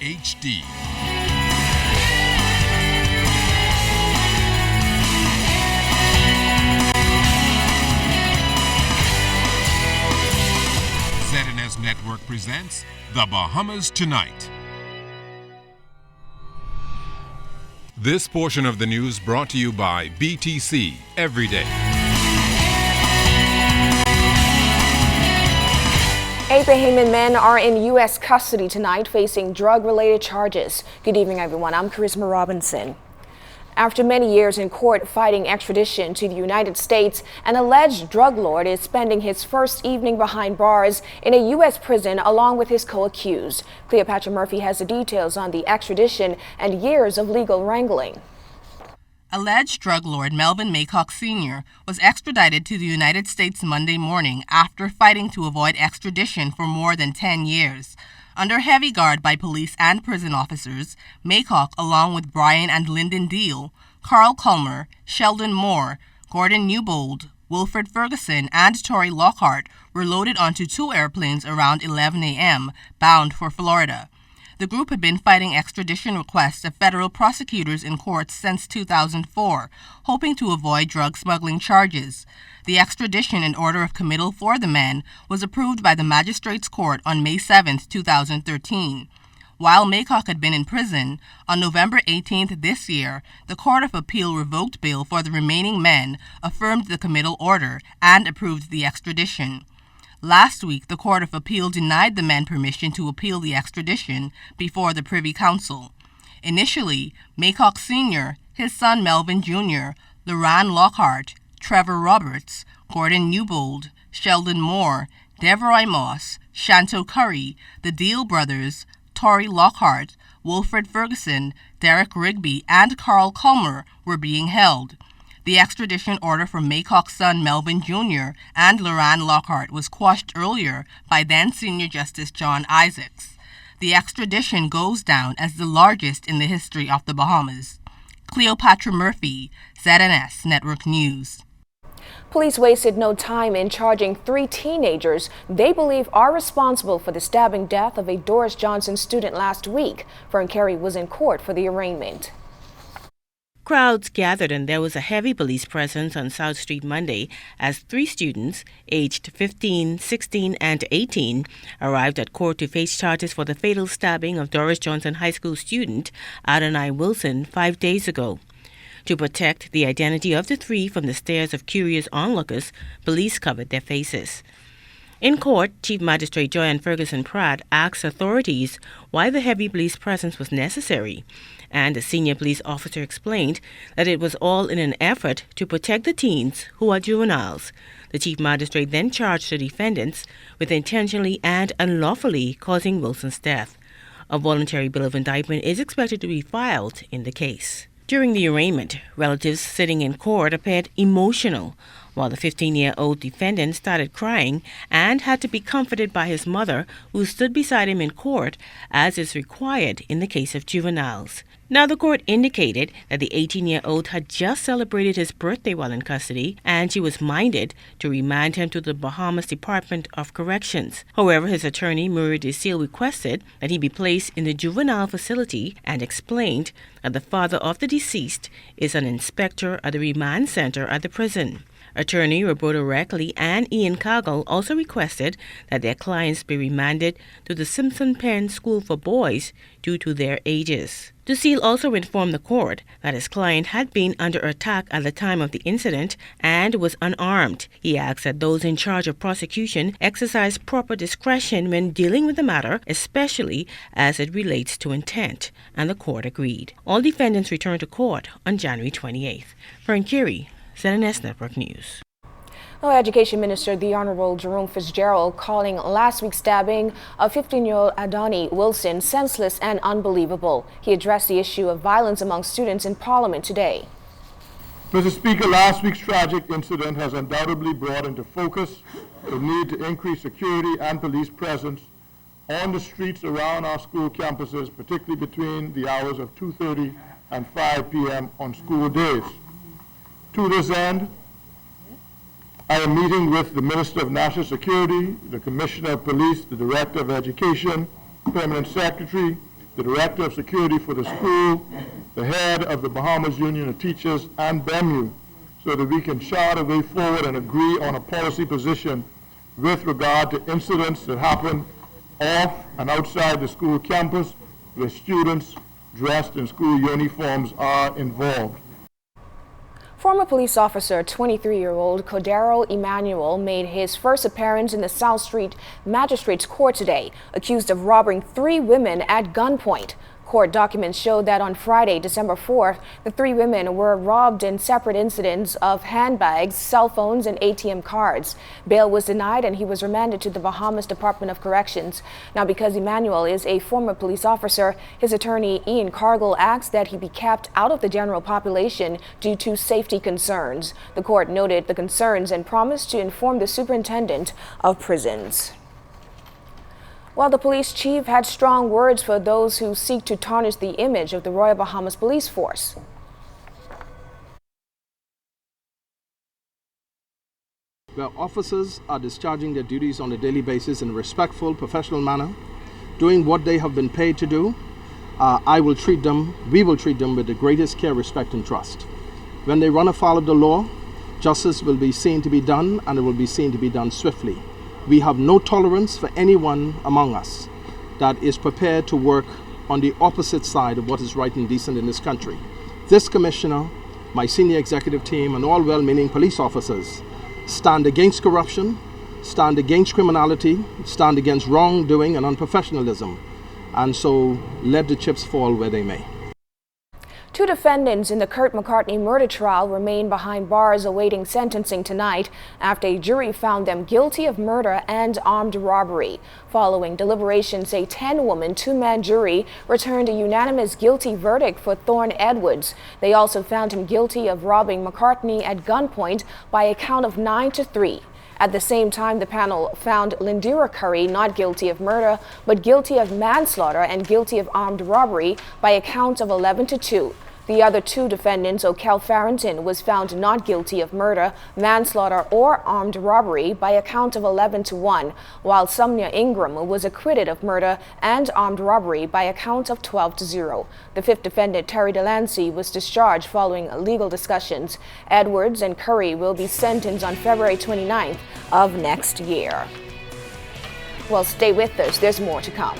HD. ZNS Network presents The Bahamas Tonight. This portion of the news brought to you by BTC Every Day. 8 Bahamian men are in U.S. custody tonight facing drug-related charges. Good evening, everyone. I'm Charisma Robinson. After many years in court fighting extradition to the United States, an alleged drug lord is spending his first evening behind bars in a U.S. prison along with his co-accused. Cleopatra Murphy has the details on the extradition and years of legal wrangling. Alleged drug lord Melvin Maycock Sr. was extradited to the United States Monday morning after fighting to avoid extradition for more than 10 years. Under heavy guard by police and prison officers, Maycock, along with Brian and Lyndon Deal, Carl Culmer, Sheldon Moore, Gordon Newbold, Wilfred Ferguson, and Tory Lockhart were loaded onto 2 airplanes around 11 a.m., bound for Florida. The group had been fighting extradition requests of federal prosecutors in courts since 2004, hoping to avoid drug smuggling charges. The extradition and order of committal for the men was approved by the Magistrates Court on May 7, 2013. While Maycock had been in prison, on November 18th this year, the Court of Appeal revoked bail for the remaining men, affirmed the committal order, and approved the extradition. Last week, the Court of Appeal denied the men permission to appeal the extradition before the Privy Council. Initially, Maycock Sr., his son Melvin Jr., Loran Lockhart, Trevor Roberts, Gordon Newbold, Sheldon Moore, Devroy Moss, Shanto Curry, the Deal brothers, Tory Lockhart, Wilfred Ferguson, Derek Rigby, and Carl Culmer were being held. The extradition order for Maycock's son Melvin Jr. and Loran Lockhart was quashed earlier by then Senior Justice John Isaacs. The extradition goes down as the largest in the history of the Bahamas. Cleopatra Murphy, ZNS Network News. Police wasted no time in charging 3 teenagers they believe are responsible for the stabbing death of a Doris Johnson student last week. Fern Carey was in court for the arraignment. Crowds gathered and there was a heavy police presence on South Street Monday as 3 students, aged 15, 16, and 18, arrived at court to face charges for the fatal stabbing of Doris Johnson High School student Adonai Wilson 5 days ago. To protect the identity of the 3 from the stares of curious onlookers, police covered their faces. In court, Chief Magistrate Joanne Ferguson Pratt asked authorities why the heavy police presence was necessary, and a senior police officer explained that it was all in an effort to protect the teens who are juveniles. The Chief Magistrate then charged the defendants with intentionally and unlawfully causing Wilson's death. A voluntary bill of indictment is expected to be filed in the case. During the arraignment, relatives sitting in court appeared emotional, while the 15-year-old defendant started crying and had to be comforted by his mother, who stood beside him in court, as is required in the case of juveniles. Now, the court indicated that the 18-year-old had just celebrated his birthday while in custody, and she was minded to remand him to the Bahamas Department of Corrections. However, his attorney, Murray DeSeal, requested that he be placed in the juvenile facility and explained that the father of the deceased is an inspector at the remand center at the prison. Attorney Roberta Reckley and Ian Cargill also requested that their clients be remanded to the Simpson Penn School for Boys due to their ages. DeSeal also informed the court that his client had been under attack at the time of the incident and was unarmed. He asked that those in charge of prosecution exercise proper discretion when dealing with the matter, especially as it relates to intent, and the court agreed. All defendants returned to court on January 28th. Fern Carey, ZNS Network News. Education Minister the Honorable Jerome Fitzgerald calling last week's stabbing of 15-year-old Adonai Wilson senseless and unbelievable. He addressed the issue of violence among students in Parliament today. Mr. Speaker, last week's tragic incident has undoubtedly brought into focus the need to increase security and police presence on the streets around our school campuses, particularly between the hours of 2:30 and 5 p.m. on school days. To this end, I am meeting with the Minister of National Security, the Commissioner of Police, the Director of Education, Permanent Secretary, the Director of Security for the school, the head of the Bahamas Union of Teachers, and BEMU, so that we can chart a way forward and agree on a policy position with regard to incidents that happen off and outside the school campus where students dressed in school uniforms are involved. Former police officer 23-year-old Cordero Emmanuel made his first appearance in the South Street Magistrates Court today, accused of robbing 3 women at gunpoint. Court documents show that on Friday, December 4th, the 3 women were robbed in separate incidents of handbags, cell phones, and ATM cards. Bail was denied and he was remanded to the Bahamas Department of Corrections. Now, because Emmanuel is a former police officer, his attorney Ian Cargill asks that he be kept out of the general population due to safety concerns. The court noted the concerns and promised to inform the superintendent of prisons. While the police chief had strong words for those who seek to tarnish the image of the Royal Bahamas Police Force. Where officers are discharging their duties on a daily basis in a respectful, professional manner, doing what they have been paid to do, we will treat them with the greatest care, respect, and trust. When they run afoul of the law, justice will be seen to be done, and it will be seen to be done swiftly. We have no tolerance for anyone among us that is prepared to work on the opposite side of what is right and decent in this country. This commissioner, my senior executive team, and all well-meaning police officers stand against corruption, stand against criminality, stand against wrongdoing and unprofessionalism, and so let the chips fall where they may. 2 defendants in the Kurt McCartney murder trial remain behind bars awaiting sentencing tonight after a jury found them guilty of murder and armed robbery. Following deliberations, a 10-woman, 2-man jury returned a unanimous guilty verdict for Thorne Edwards. They also found him guilty of robbing McCartney at gunpoint by a count of 9-3. At the same time, the panel found Lindira Curry not guilty of murder, but guilty of manslaughter and guilty of armed robbery by a count of 11-2. The other 2 defendants, O'Kel Farrington, was found not guilty of murder, manslaughter, or armed robbery by a count of 11-1, while Sumner Ingram was acquitted of murder and armed robbery by a count of 12-0. The 5th defendant, Terry Delancey, was discharged following legal discussions. Edwards and Curry will be sentenced on February 29th of next year. Well, stay with us. There's more to come.